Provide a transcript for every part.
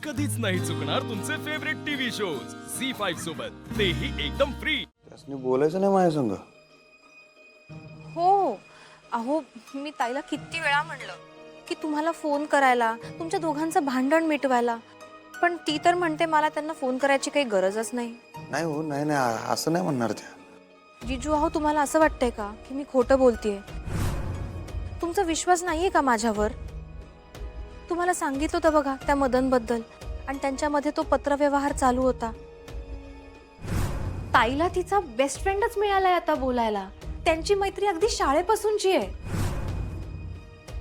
कधीच नाही चुकणार तुमचे फेवरेट टीव्ही शोज झी5 सोबत, तेही एकदम फ्री. त्यासनी बोलायचं नाही माझ्या संग. हो अहो, मी ताईला किती वेळा म्हणलं की तुम्हाला फोन करायला, तुमच्या दोघांचं भांडण मिटवायला, पण ती तर म्हणते मला त्यांना फोन करायची काही गरजच नाही. नाही हो, नाही नाही, असं नाही म्हणणार त्या. जिजू अहो, तुम्हाला असं वाटतंय का की मी खोटं बोलतेय? तुमचा विश्वास नाहीये का माझ्यावर? तुम्हाला सांगितलं होतं बघा त्या मदनबद्दल, आणि त्यांच्यामध्ये तो पत्रव्यवहार चालू होता. ताईला तिचा बेस्ट फ्रेंडच मिळालाय आता बोलायला. त्यांची मैत्री अगदी शाळेपासूनची आहे.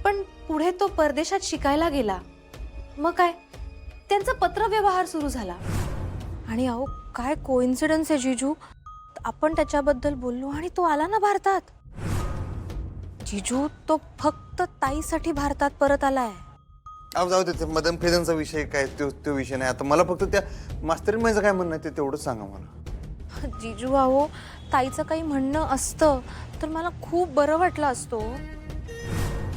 पण पुढे तो परदेशात शिकायला गेला, मग काय त्यांचा पत्रव्यवहार सुरू झाला. आणि अहो, काय कोइन्सिडन्स आहे जिजू, आपण त्याच्याबद्दल बोललो आणि तो आला ना भारतात. जिजू, तो फक्त ताईसाठी भारतात परत आलाय. अहो जाऊ दे, मदन फेदनचा विषय काय, तो विषय नाही. आता मला फक्त त्या मास्तरीन माझं काय म्हणणं आहे ते तेवढंच सांगा मला. जिजू अहो, ताईचं काही म्हणणं असतं तर मला खूप बरं वाटलं असतं.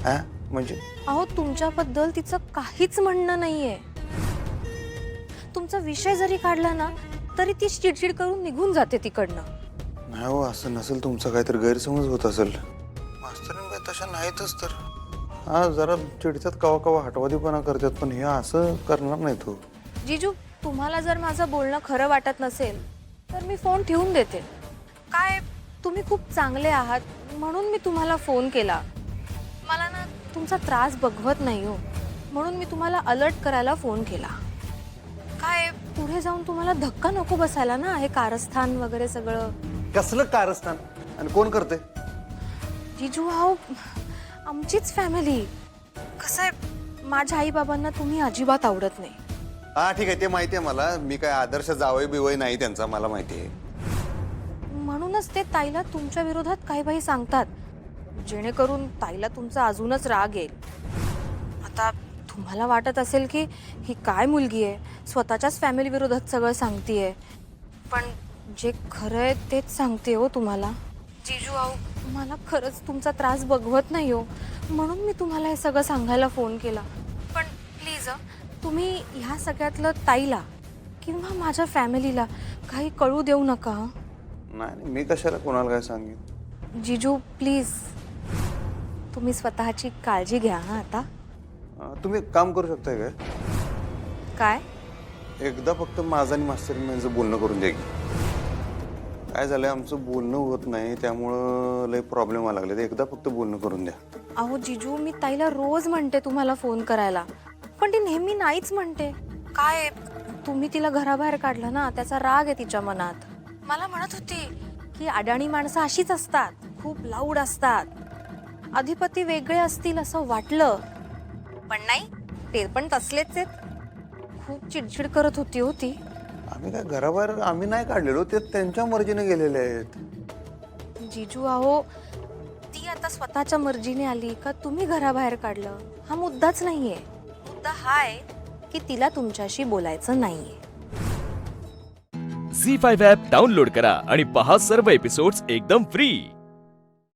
हा म्हणजे अहो, तुमच्याबद्दल तिचं काहीच म्हणणं नाहीये. तुमचा विषय जरी काढला ना तरी ती चिडचिड करून निघून जाते तिकडनं. नाही हो, असं नसेल, तुमचा काहीतरी गैरसमज होत असेल. मास्तरीन बाई तशा नाहीतच तर. हा, जरा चिडतात, कवा कवा हटवादीपणा करतात, पण हे असं करणार नाही तो. जिजू, तुम्हाला जर माझं बोलणं खरं वाटत नसेल तर मी फोन ठेवून देते. काय, तुम्ही खूप चांगले आहात म्हणून मी तुम्हाला फोन केला. मला ना तुमचा त्रास बघवत नाही हो, म्हणून मी तुम्हाला अलर्ट करायला फोन केला. काय, पुढे जाऊन तुम्हाला धक्का नको बसायला ना, हे कारस्थान वगैरे सगळं. कसलं कारस्थान आणि कोण करते? जिजू अहो, आमचीच फॅमिली. कसं आहे, माझ्या आई बाबांना तुम्ही अजिबात आवडत नाही. हा ठीक आहे, ते माहिती आहे मला. मी काय आदर्श जावई बिवई नाही त्यांचा, मला माहिती आहे. म्हणूनच ते ताईला तुमच्या विरोधात काही काही सांगतात, जेणेकरून ताईला तुमचा अजूनच राग येईल. आता तुम्हाला वाटत असेल की ही काय मुलगी आहे, स्वतःच्याच फॅमिली विरोधात सगळं सांगतेय, पण जे खरं आहे तेच सांगते हो तुम्हाला. जिजू अहो, मला खरंच तुमचा त्रास बघवत नाही हो, म्हणून मी तुम्हाला हे सगळं सांगायला फोन केला. पण प्लीज तुम्ही ह्या सगळ्यातलं ताईला किंवा माझ्या फॅमिलीला काही कळू देऊ नका. नाही, मी कशाला कोणाला काय सांगेन. जिजू प्लीज, तुम्ही स्वतःची काळजी घ्या. हा, आता तुम्ही एक काम करू शकताय काय? काय? एकदा फक्त माझं आणि मास्तरीन यांचं बोलणं करून द्या की. काय झालंय, आमचं बोलणं होत नाही, त्यामुळं लय प्रॉब्लेम आला लागले. एकदा फक्त बोलणं करून द्या. अहो जिजू, मी ताईला रोज म्हणते तुम्हाला फोन करायला, पण ती नेहमी नाहीच म्हणते. काय, तुम्ही तिला घराबाहेर काढलं ना, त्याचा राग आहे तिच्या मनात. मला म्हणत होती की अडाणी माणसं अशीच असतात, खूप लाऊड असतात, अधिपती वेगळे असतील असं वाटलं, पण नाही, ते पण तसलेच आहेत. खूप चिडचिड करत होती होती. आम्ही काय घराबाहेर आम्ही नाही काढलेलो, ते त्यांच्या मर्जीने गेलेले आहेत. जिजू अहो, ती आता स्वतःच्या मर्जीने आली का तुम्ही घराबाहेर काढलं, हा मुद्दाच नाहीये. मुद्दा हा आहे की तिला तुमच्याशी बोलायचं नाहीये. झी5 ॲप डाउनलोड करा आणि पहा सर्व एपिसोड्स एकदम फ्री.